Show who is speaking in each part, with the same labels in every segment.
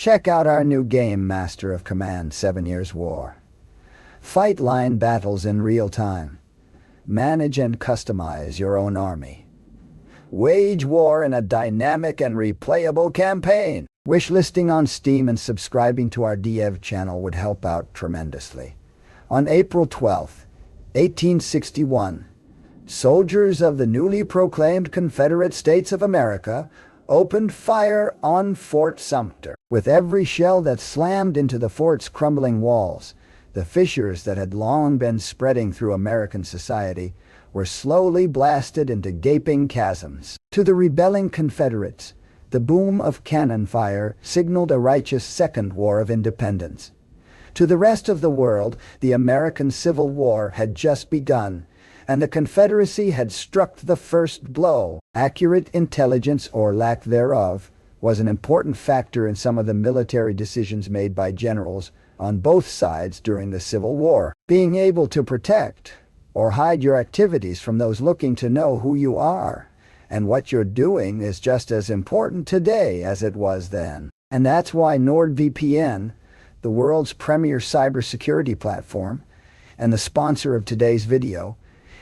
Speaker 1: Check out our new game, Master of Command 7 Years War. Fight line battles in real time. Manage and customize your own army. Wage war in a dynamic and replayable campaign. Wishlisting on Steam and subscribing to our DEV channel would help out tremendously. On April 12, 1861, soldiers of the newly proclaimed Confederate States of America opened fire on Fort Sumter. With every shell that slammed into the fort's crumbling walls, the fissures that had long been spreading through American society were slowly blasted into gaping chasms. To the rebelling Confederates, the boom of cannon fire signaled a righteous Second War of Independence. To the rest of the world, the American Civil War had just begun, and the Confederacy had struck the first blow. Accurate intelligence, or lack thereof, was an important factor in some of the military decisions made by generals on both sides during the Civil War. Being able to protect or hide your activities from those looking to know who you are and what you're doing is just as important today as it was then. And that's why NordVPN, the world's premier cybersecurity platform and the sponsor of today's video,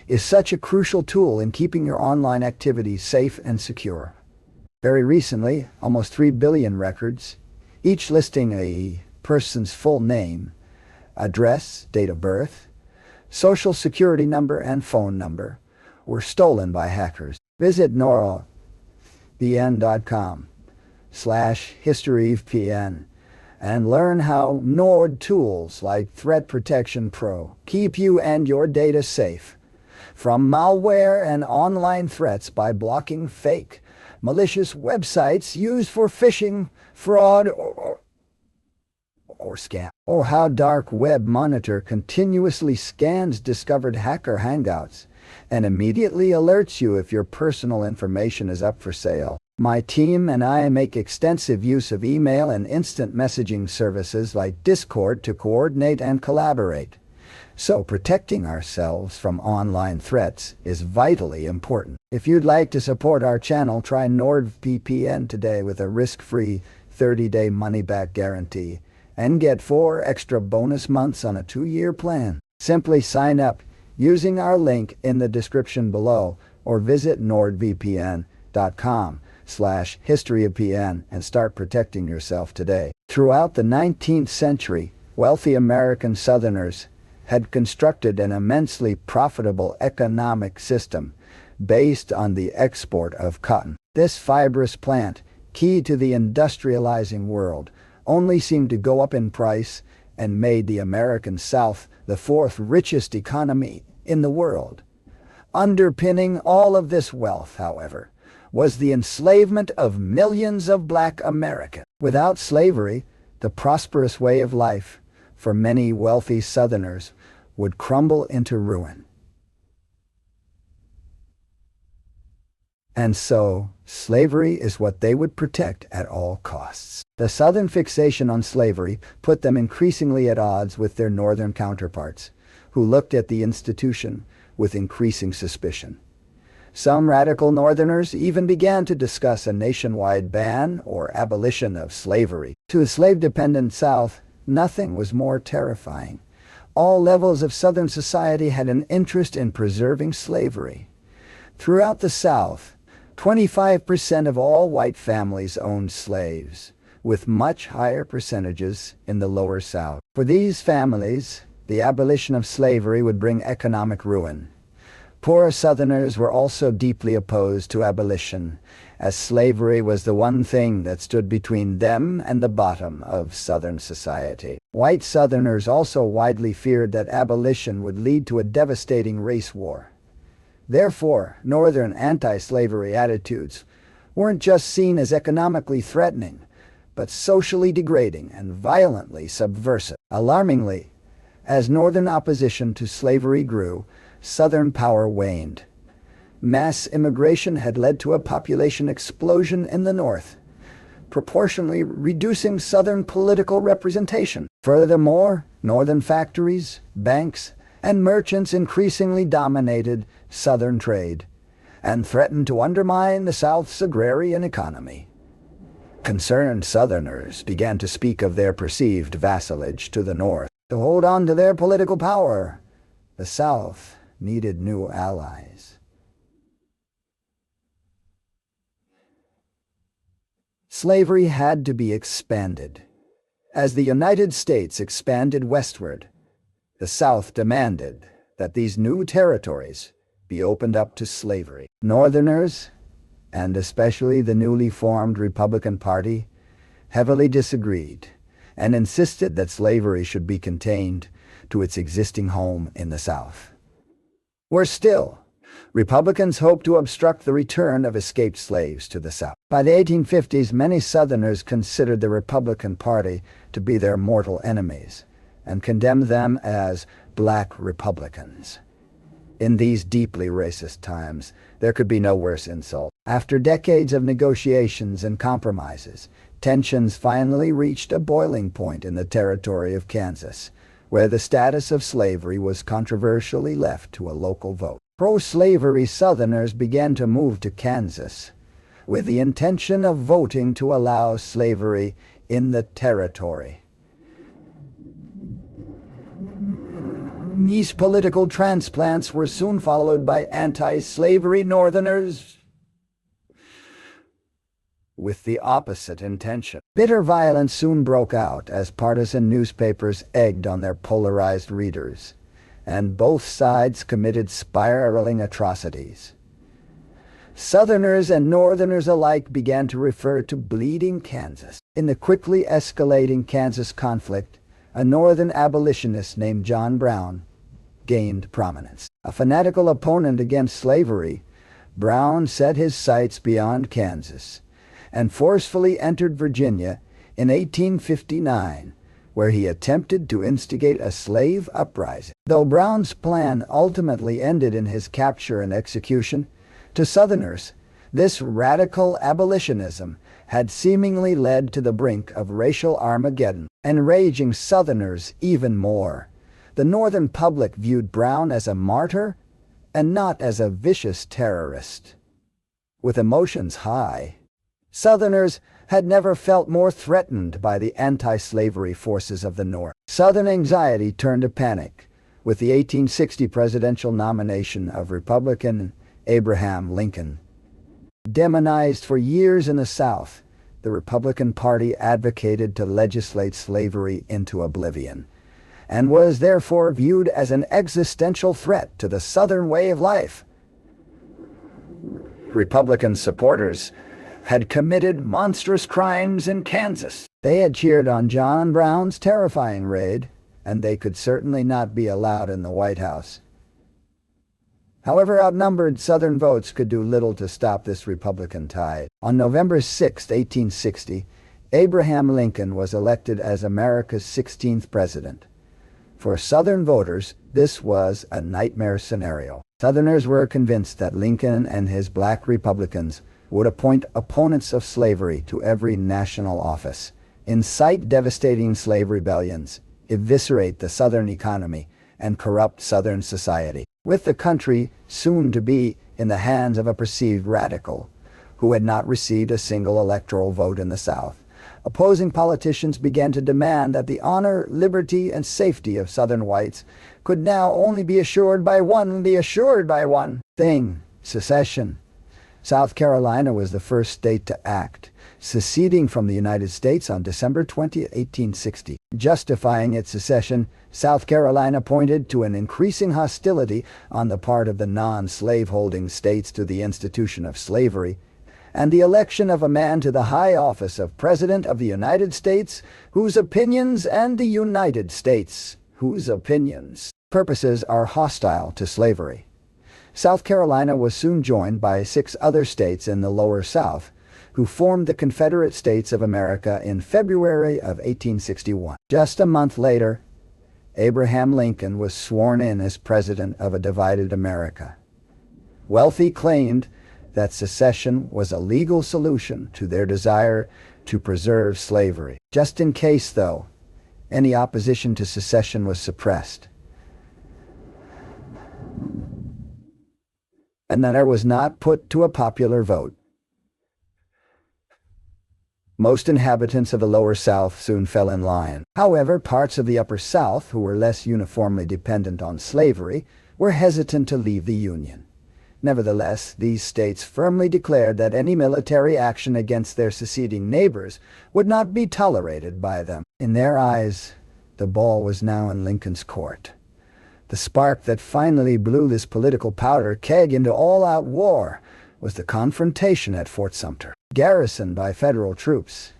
Speaker 1: is such a crucial tool in keeping your online activities safe and secure. Very recently, almost 3 billion records, each listing a person's full name, address, date of birth, social security number, and phone number, were stolen by hackers. Visit nordvpn.com/historyvpn and learn how Nord tools like Threat Protection Pro keep you and your data safe from malware and online threats by blocking fake, malicious websites used for phishing, fraud, or scam. Or how Dark Web Monitor continuously scans discovered hacker hangouts and immediately alerts you if your personal information is up for sale. My team and I make extensive use of email and instant messaging services like Discord to coordinate and collaborate. So protecting ourselves from online threats is vitally important. If you'd like to support our channel, try NordVPN today with a risk-free 30-day money-back guarantee and get 4 extra bonus months on a 2-year plan. Simply sign up using our link in the description below or visit nordvpn.com/historyofpn and start protecting yourself today. Throughout the 19th century, wealthy American Southerners had constructed an immensely profitable economic system based on the export of cotton. This fibrous plant, key to the industrializing world, only seemed to go up in price and made the American South the 4th richest economy in the world. Underpinning all of this wealth, however, was the enslavement of millions of black Americans. Without slavery, the prosperous way of life for many wealthy Southerners would crumble into ruin. And so, slavery is what they would protect at all costs. The Southern fixation on slavery put them increasingly at odds with their Northern counterparts, who looked at the institution with increasing suspicion. Some radical Northerners even began to discuss a nationwide ban or abolition of slavery. To the slave-dependent South, nothing was more terrifying. All levels of Southern society had an interest in preserving slavery. Throughout the South, 25% of all white families owned slaves, with much higher percentages in the lower South. For these families, the abolition of slavery would bring economic ruin. Poor Southerners were also deeply opposed to abolition, as slavery was the one thing that stood between them and the bottom of Southern society. White Southerners also widely feared that abolition would lead to a devastating race war. Therefore, Northern anti-slavery attitudes weren't just seen as economically threatening, but socially degrading and violently subversive. Alarmingly, as Northern opposition to slavery grew, Southern power waned. Mass immigration had led to a population explosion in the North, proportionally reducing Southern political representation. Furthermore, Northern factories, banks, and merchants increasingly dominated Southern trade and threatened to undermine the South's agrarian economy. Concerned Southerners began to speak of their perceived vassalage to the North. To hold on to their political power, the South needed new allies. Slavery had to be expanded. As the United States expanded westward, the South demanded that these new territories be opened up to slavery. Northerners, and especially the newly formed Republican Party, heavily disagreed and insisted that slavery should be contained to its existing home in the South. Worse still, Republicans hoped to obstruct the return of escaped slaves to the South. By the 1850s, many Southerners considered the Republican Party to be their mortal enemies and condemned them as black Republicans. In these deeply racist times, there could be no worse insult. After decades of negotiations and compromises, tensions finally reached a boiling point in the territory of Kansas, where the status of slavery was controversially left to a local vote. Pro-slavery Southerners began to move to Kansas with the intention of voting to allow slavery in the territory. These political transplants were soon followed by anti-slavery Northerners with the opposite intention. Bitter violence soon broke out as partisan newspapers egged on their polarized readers, and both sides committed spiraling atrocities. Southerners and Northerners alike began to refer to Bleeding Kansas. In the quickly escalating Kansas conflict, a Northern abolitionist named John Brown gained prominence. A fanatical opponent against slavery, Brown set his sights beyond Kansas and forcefully entered Virginia in 1859, where he attempted to instigate a slave uprising. Though Brown's plan ultimately ended in his capture and execution, to Southerners, this radical abolitionism had seemingly led to the brink of racial Armageddon, enraging Southerners even more. The Northern public viewed Brown as a martyr and not as a vicious terrorist. With emotions high, Southerners had never felt more threatened by the anti-slavery forces of the North. Southern anxiety turned to panic with the 1860 presidential nomination of Republican Abraham Lincoln. Demonized for years in the South, the Republican Party advocated to legislate slavery into oblivion, and was therefore viewed as an existential threat to the Southern way of life. Republican supporters had committed monstrous crimes in Kansas. They had cheered on John Brown's terrifying raid, and they could certainly not be allowed in the White House. However, outnumbered Southern votes could do little to stop this Republican tide. On November 6, 1860, Abraham Lincoln was elected as America's 16th president. For Southern voters, this was a nightmare scenario. Southerners were convinced that Lincoln and his black Republicans would appoint opponents of slavery to every national office, incite devastating slave rebellions, eviscerate the Southern economy, and corrupt Southern society. With the country soon to be in the hands of a perceived radical who had not received a single electoral vote in the South, opposing politicians began to demand that the honor, liberty, and safety of Southern whites could now only be assured by one thing: secession. South Carolina was the first state to act, seceding from the United States on December 20, 1860. Justifying its secession, South Carolina pointed to an increasing hostility on the part of the non-slaveholding states to the institution of slavery, and the election of a man to the high office of President of the United States whose opinions purposes are hostile to slavery. South Carolina was soon joined by 6 other states in the Lower South, who formed the Confederate States of America in February of 1861. Just a month later, Abraham Lincoln was sworn in as president of a divided America. Wealthy claimed that secession was a legal solution to their desire to preserve slavery. Just in case, though, any opposition to secession was suppressed, and that it was not put to a popular vote. Most inhabitants of the Lower South soon fell in line. However, parts of the Upper South, who were less uniformly dependent on slavery, were hesitant to leave the Union. Nevertheless, these states firmly declared that any military action against their seceding neighbors would not be tolerated by them. In their eyes, the ball was now in Lincoln's court. The spark that finally blew this political powder keg into all-out war was the confrontation at Fort Sumter, garrisoned by federal troops.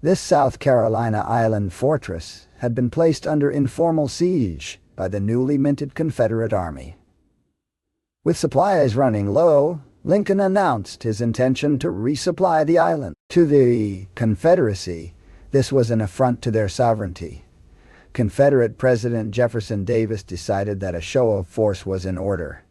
Speaker 1: This South Carolina island fortress had been placed under informal siege by the newly minted Confederate Army. With supplies running low, Lincoln announced his intention to resupply the island. To the Confederacy, this was an affront to their sovereignty. Confederate President Jefferson Davis decided that a show of force was in order.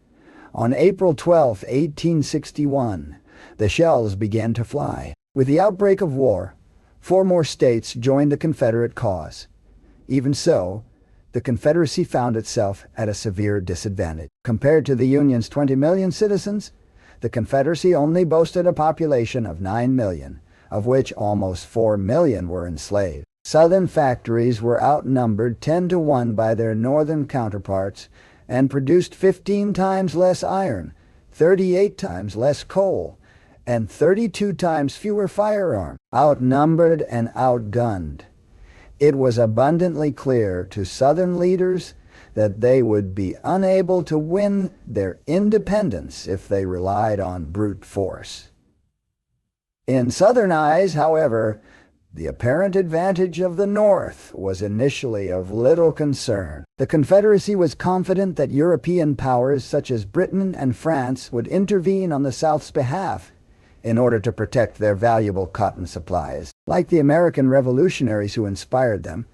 Speaker 1: On April 12, 1861, the shells began to fly. With the outbreak of war, 4 more states joined the Confederate cause. Even so, the Confederacy found itself at a severe disadvantage. Compared to the Union's 20 million citizens, the Confederacy only boasted a population of 9 million, of which almost 4 million were enslaved. Southern factories were outnumbered 10-1 by their northern counterparts and produced 15 times less iron, 38 times less coal, and 32 times fewer firearms. Outnumbered and outgunned, it was abundantly clear to Southern leaders that they would be unable to win their independence if they relied on brute force. In Southern eyes, however, the apparent advantage of the North was initially of little concern. The Confederacy was confident that European powers such as Britain and France would intervene on the South's behalf in order to protect their valuable cotton supplies. Like the American revolutionaries who inspired them,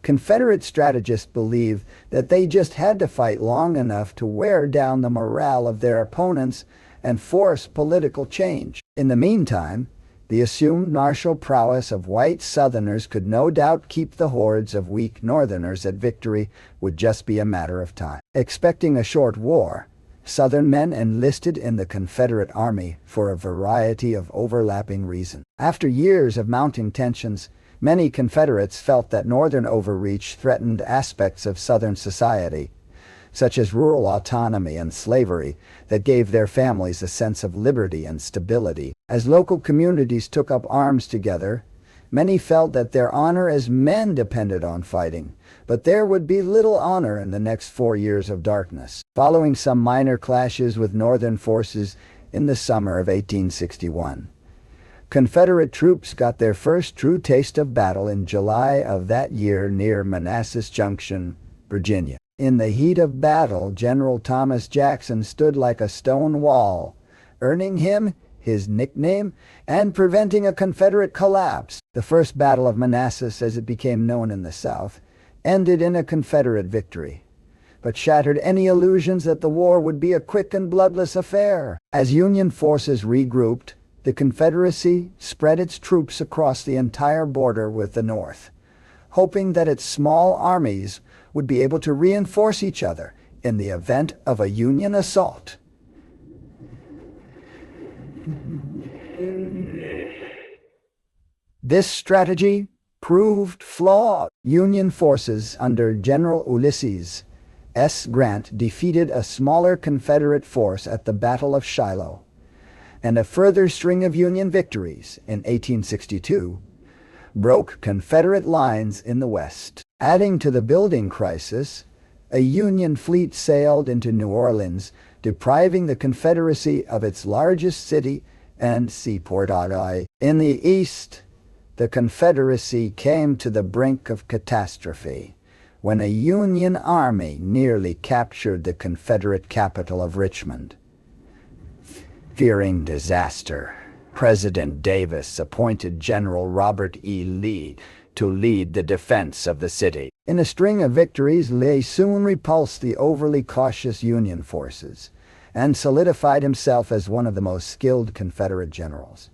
Speaker 1: Confederate strategists believed that they just had to fight long enough to wear down the morale of their opponents and force political change. In the meantime, the assumed martial prowess of white Southerners could no doubt keep the hordes of weak Northerners at victory would just be a matter of time. Expecting a short war, Southern men enlisted in the Confederate Army for a variety of overlapping reasons. After years of mounting tensions, many Confederates felt that Northern overreach threatened aspects of Southern society, such as rural autonomy and slavery, that gave their families a sense of liberty and stability. As local communities took up arms together, many felt that their honor as men depended on fighting, but there would be little honor in the next 4 years of darkness. Following some minor clashes with Northern forces in the summer of 1861, Confederate troops got their first true taste of battle in July of that year near Manassas Junction, Virginia. In the heat of battle, General Thomas Jackson stood like a stone wall, earning him his nickname and preventing a Confederate collapse. The First Battle of Manassas, as it became known in the South, ended in a Confederate victory, but shattered any illusions that the war would be a quick and bloodless affair. As Union forces regrouped, the Confederacy spread its troops across the entire border with the North, hoping that its small armies would be able to reinforce each other in the event of a Union assault. This strategy proved flawed. Union forces under General Ulysses S. Grant defeated a smaller Confederate force at the Battle of Shiloh, and a further string of Union victories in 1862 broke Confederate lines in the West. Adding to the building crisis, a Union fleet sailed into New Orleans, depriving the Confederacy of its largest city and seaport. In the East, the Confederacy came to the brink of catastrophe when a Union army nearly captured the Confederate capital of Richmond. Fearing disaster, President Davis appointed General Robert E. Lee to lead the defense of the city. In a string of victories, Lee soon repulsed the overly cautious Union forces and solidified himself as one of the most skilled Confederate generals.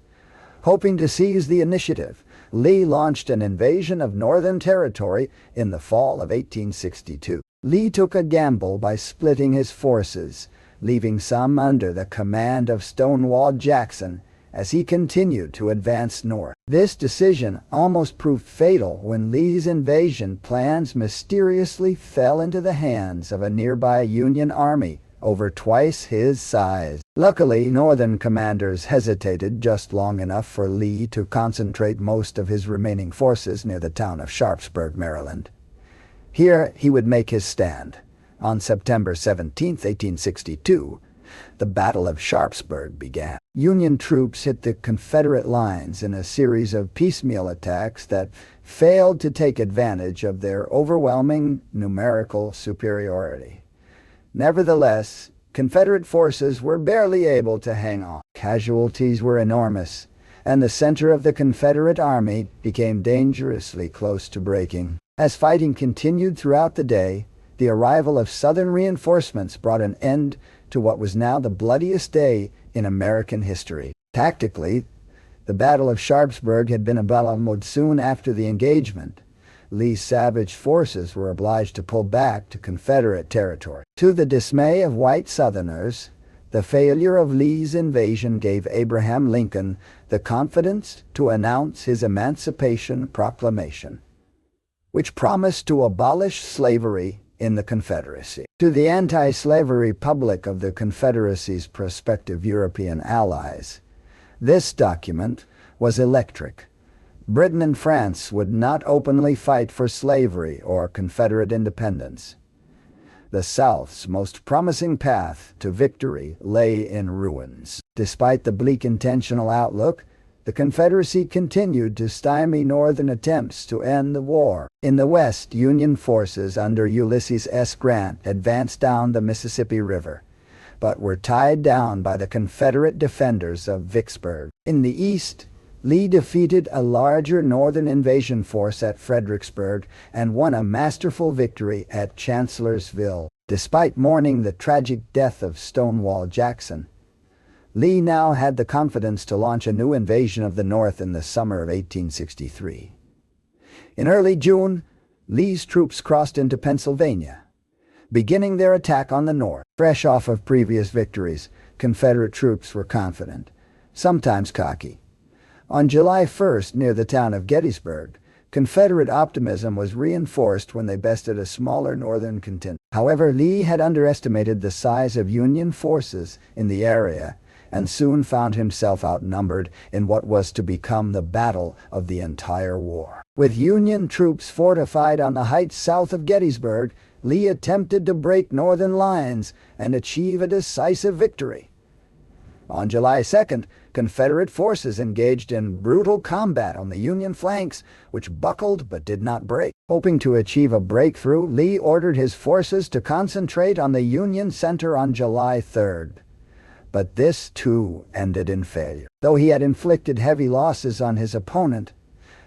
Speaker 1: Hoping to seize the initiative, Lee launched an invasion of Northern Territory in the fall of 1862. Lee took a gamble by splitting his forces, leaving some under the command of Stonewall Jackson as he continued to advance north. This decision almost proved fatal when Lee's invasion plans mysteriously fell into the hands of a nearby Union army over twice his size. Luckily, Northern commanders hesitated just long enough for Lee to concentrate most of his remaining forces near the town of Sharpsburg, Maryland. Here he would make his stand. On September 17, 1862, the Battle of Sharpsburg began. Union troops hit the Confederate lines in a series of piecemeal attacks that failed to take advantage of their overwhelming numerical superiority. Nevertheless, Confederate forces were barely able to hang on. Casualties were enormous, and the center of the Confederate army became dangerously close to breaking. As fighting continued throughout the day, the arrival of Southern reinforcements brought an end to what was now the bloodiest day in American history. Tactically, the Battle of Sharpsburg had been abandoned soon after the engagement. Lee's savage forces were obliged to pull back to Confederate territory. To the dismay of white Southerners, the failure of Lee's invasion gave Abraham Lincoln the confidence to announce his Emancipation Proclamation, which promised to abolish slavery in the Confederacy. To the anti-slavery public of the Confederacy's prospective European allies, this document was electric. Britain and France would not openly fight for slavery or Confederate independence. The South's most promising path to victory lay in ruins. Despite the bleak intentional outlook, the Confederacy continued to stymie Northern attempts to end the war. In the West, Union forces under Ulysses S. Grant advanced down the Mississippi River, but were tied down by the Confederate defenders of Vicksburg. In the East, Lee defeated a larger Northern invasion force at Fredericksburg and won a masterful victory at Chancellorsville. Despite mourning the tragic death of Stonewall Jackson, Lee now had the confidence to launch a new invasion of the North in the summer of 1863. In early June, Lee's troops crossed into Pennsylvania, beginning their attack on the North. Fresh off of previous victories, Confederate troops were confident, sometimes cocky. On July 1st, near the town of Gettysburg, Confederate optimism was reinforced when they bested a smaller Northern contingent. However, Lee had underestimated the size of Union forces in the area and soon found himself outnumbered in what was to become the battle of the entire war. With Union troops fortified on the heights south of Gettysburg, Lee attempted to break Northern lines and achieve a decisive victory. On July 2nd, Confederate forces engaged in brutal combat on the Union flanks, which buckled but did not break. Hoping to achieve a breakthrough, Lee ordered his forces to concentrate on the Union center on July 3rd. But this, too, ended in failure. Though he had inflicted heavy losses on his opponent,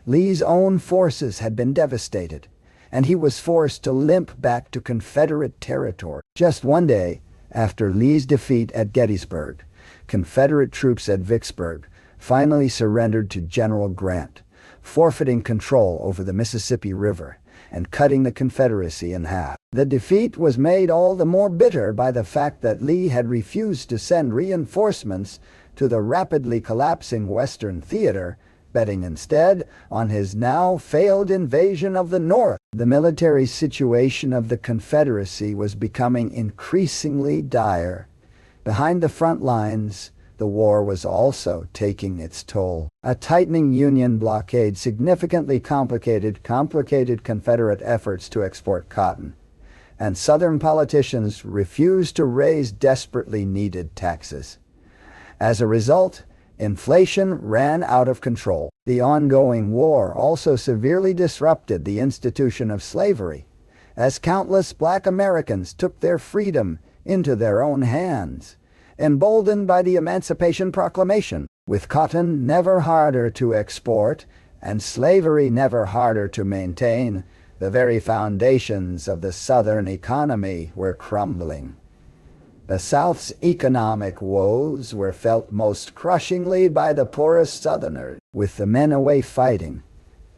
Speaker 1: Lee's own forces had been devastated, and he was forced to limp back to Confederate territory. Just one day after Lee's defeat at Gettysburg, Confederate troops at Vicksburg finally surrendered to General Grant, forfeiting control over the Mississippi River and cutting the Confederacy in half. The defeat was made all the more bitter by the fact that Lee had refused to send reinforcements to the rapidly collapsing Western theater, betting instead on his now failed invasion of the North. The military situation of the Confederacy was becoming increasingly dire. Behind the front lines, the war was also taking its toll. A tightening Union blockade significantly complicated Confederate efforts to export cotton, and Southern politicians refused to raise desperately needed taxes. As a result, inflation ran out of control. The ongoing war also severely disrupted the institution of slavery, as countless black Americans took their freedom into their own hands, emboldened by the Emancipation Proclamation. With cotton never harder to export and slavery never harder to maintain, the very foundations of the Southern economy were crumbling. The South's economic woes were felt most crushingly by the poorest Southerners. With the men away fighting,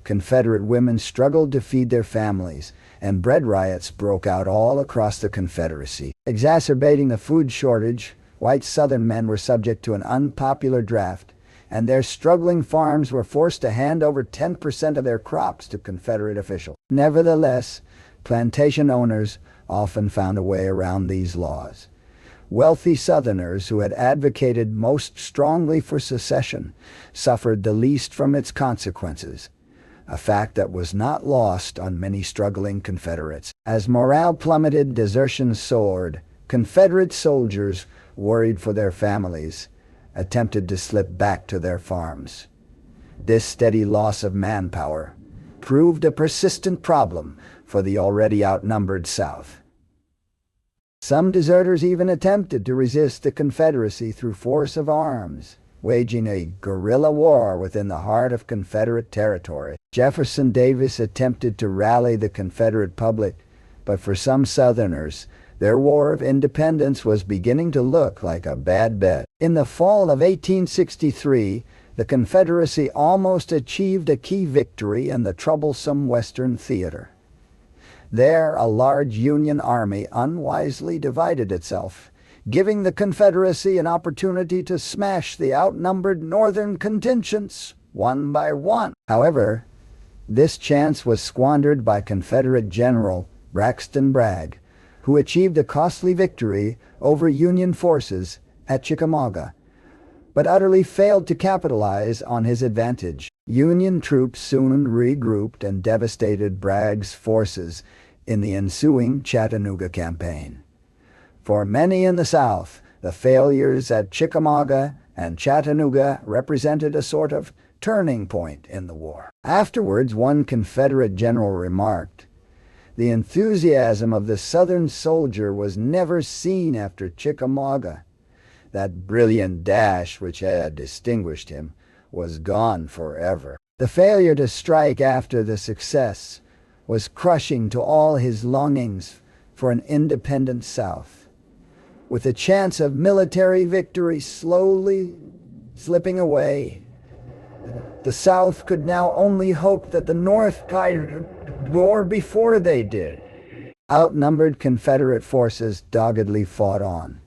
Speaker 1: Confederate women struggled to feed their families, and bread riots broke out all across the Confederacy. Exacerbating the food shortage, white Southern men were subject to an unpopular draft, and their struggling farms were forced to hand over 10% of their crops to Confederate officials. Nevertheless, plantation owners often found a way around these laws. Wealthy Southerners who had advocated most strongly for secession suffered the least from its consequences, a fact that was not lost on many struggling Confederates. As morale plummeted, desertion soared. Confederate soldiers, worried for their families, attempted to slip back to their farms. This steady loss of manpower proved a persistent problem for the already outnumbered South. Some deserters even attempted to resist the Confederacy through force of arms, waging a guerrilla war within the heart of Confederate territory. Jefferson Davis attempted to rally the Confederate public, but for some Southerners, their war of independence was beginning to look like a bad bet. In the fall of 1863, the Confederacy almost achieved a key victory in the troublesome Western theater. There, a large Union army unwisely divided itself, giving the Confederacy an opportunity to smash the outnumbered Northern contingents one by one. However, this chance was squandered by Confederate General Braxton Bragg, who achieved a costly victory over Union forces at Chickamauga, but utterly failed to capitalize on his advantage. Union troops soon regrouped and devastated Bragg's forces in the ensuing Chattanooga campaign. For many in the South, the failures at Chickamauga and Chattanooga represented a sort of turning point in the war. Afterwards, one Confederate general remarked, "The enthusiasm of the Southern soldier was never seen after Chickamauga. That brilliant dash which had distinguished him was gone forever." The failure to strike after the success was crushing to all his longings for an independent South. With the chance of military victory slowly slipping away, the South could now only hope that the North guided war before they did. Outnumbered Confederate forces doggedly fought on.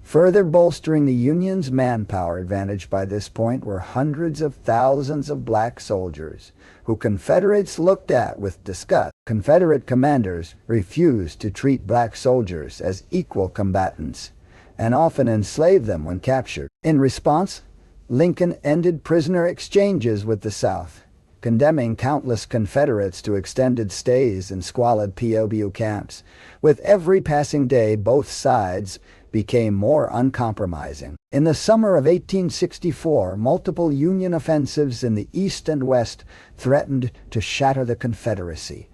Speaker 1: Further bolstering the Union's manpower advantage by this point were hundreds of thousands of black soldiers, who Confederates looked at with disgust. Confederate commanders refused to treat black soldiers as equal combatants, and often enslaved them when captured. In response, Lincoln ended prisoner exchanges with the South, condemning countless Confederates to extended stays in squalid POW camps. With every passing day, both sides became more uncompromising. In the summer of 1864, multiple Union offensives in the East and West threatened to shatter the Confederacy.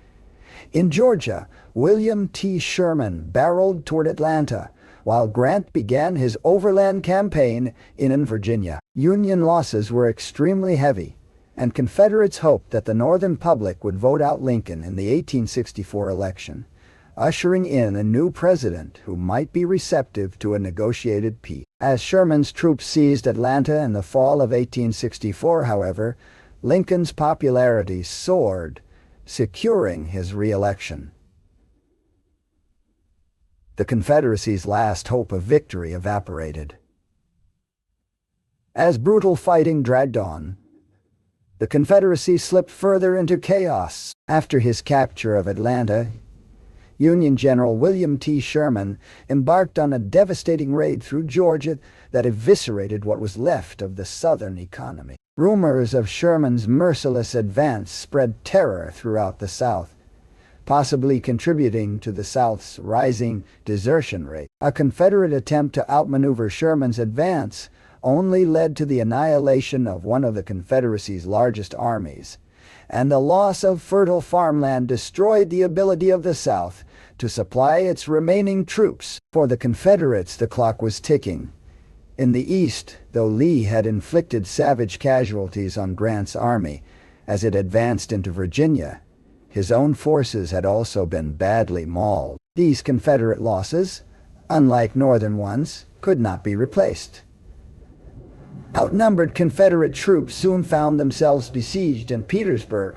Speaker 1: In Georgia, William T. Sherman barreled toward Atlanta, while Grant began his overland campaign in Virginia. Union losses were extremely heavy, and Confederates hoped that the Northern public would vote out Lincoln in the 1864 election, ushering in a new president who might be receptive to a negotiated peace. As Sherman's troops seized Atlanta in the fall of 1864, however, Lincoln's popularity soared, securing his re-election. The Confederacy's last hope of victory evaporated. As brutal fighting dragged on, the Confederacy slipped further into chaos. After his capture of Atlanta, Union General William T. Sherman embarked on a devastating raid through Georgia that eviscerated what was left of the Southern economy. Rumors of Sherman's merciless advance spread terror throughout the South, possibly contributing to the South's rising desertion rate. A Confederate attempt to outmaneuver Sherman's advance only led to the annihilation of one of the Confederacy's largest armies, and the loss of fertile farmland destroyed the ability of the South to supply its remaining troops. For the Confederates, the clock was ticking. In the East, though Lee had inflicted savage casualties on Grant's army as it advanced into Virginia, his own forces had also been badly mauled. These Confederate losses, unlike Northern ones, could not be replaced. Outnumbered Confederate troops soon found themselves besieged in Petersburg,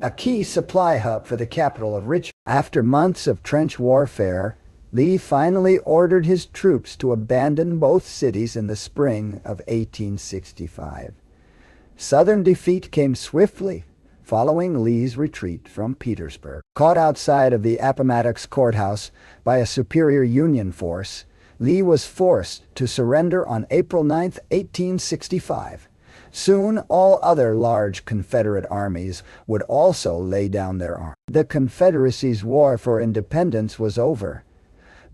Speaker 1: a key supply hub for the capital of Richmond. After months of trench warfare, Lee finally ordered his troops to abandon both cities in the spring of 1865. Southern defeat came swiftly, following Lee's retreat from Petersburg. Caught outside of the Appomattox courthouse by a superior Union force, Lee was forced to surrender on April 9, 1865. Soon, all other large Confederate armies would also lay down their arms. The Confederacy's war for independence was over,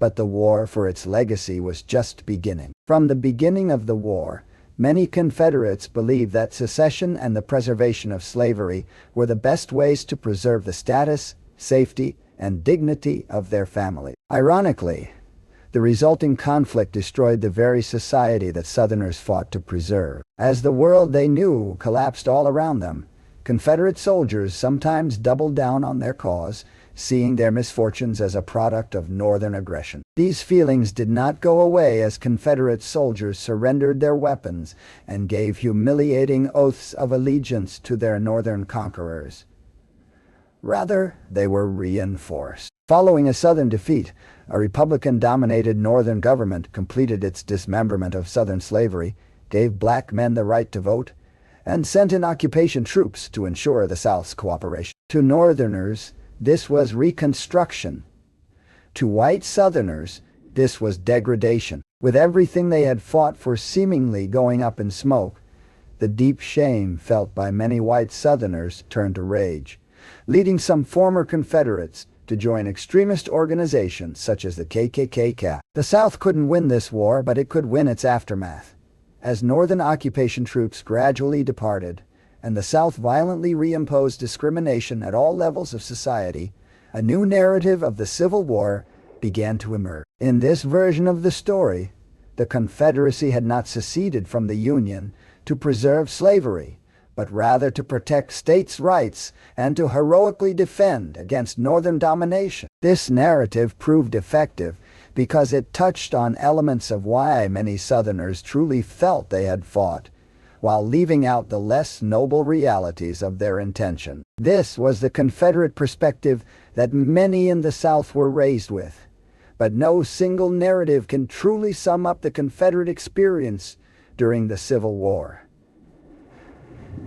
Speaker 1: but the war for its legacy was just beginning. From the beginning of the war, many Confederates believed that secession and the preservation of slavery were the best ways to preserve the status, safety, and dignity of their family. Ironically, the resulting conflict destroyed the very society that Southerners fought to preserve. As the world they knew collapsed all around them, Confederate soldiers sometimes doubled down on their cause, seeing their misfortunes as a product of Northern aggression. These feelings did not go away as Confederate soldiers surrendered their weapons and gave humiliating oaths of allegiance to their Northern conquerors. Rather, they were reinforced. Following a Southern defeat, a Republican-dominated Northern government completed its dismemberment of Southern slavery, gave black men the right to vote, and sent in occupation troops to ensure the South's cooperation. To Northerners, this was Reconstruction. To white Southerners, this was degradation. With everything they had fought for seemingly going up in smoke, the deep shame felt by many white Southerners turned to rage, leading some former Confederates to join extremist organizations such as the KKK. The South couldn't win this war, but it could win its aftermath. As Northern occupation troops gradually departed, and the South violently reimposed discrimination at all levels of society, a new narrative of the Civil War began to emerge. In this version of the story, the Confederacy had not seceded from the Union to preserve slavery, but rather to protect states' rights and to heroically defend against Northern domination. This narrative proved effective because it touched on elements of why many Southerners truly felt they had fought, while leaving out the less noble realities of their intention. This was the Confederate perspective that many in the South were raised with, but no single narrative can truly sum up the Confederate experience during the Civil War.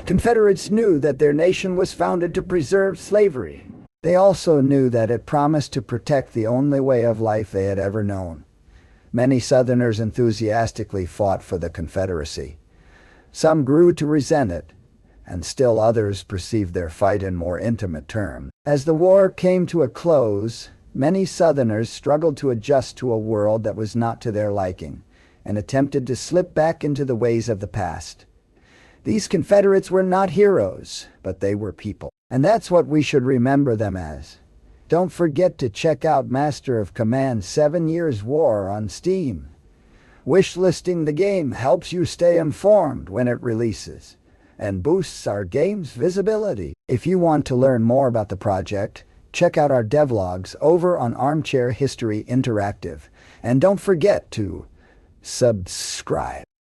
Speaker 1: Confederates knew that their nation was founded to preserve slavery. They also knew that it promised to protect the only way of life they had ever known. Many Southerners enthusiastically fought for the Confederacy. Some grew to resent it, and still others perceived their fight in more intimate terms. As the war came to a close, many Southerners struggled to adjust to a world that was not to their liking, and attempted to slip back into the ways of the past. These Confederates were not heroes, but they were people. And that's what we should remember them as. Don't forget to check out Master of Command 7 Years War on Steam. Wishlisting the game helps you stay informed when it releases, and boosts our game's visibility. If you want to learn more about the project, check out our devlogs over on Armchair History Interactive. And don't forget to subscribe.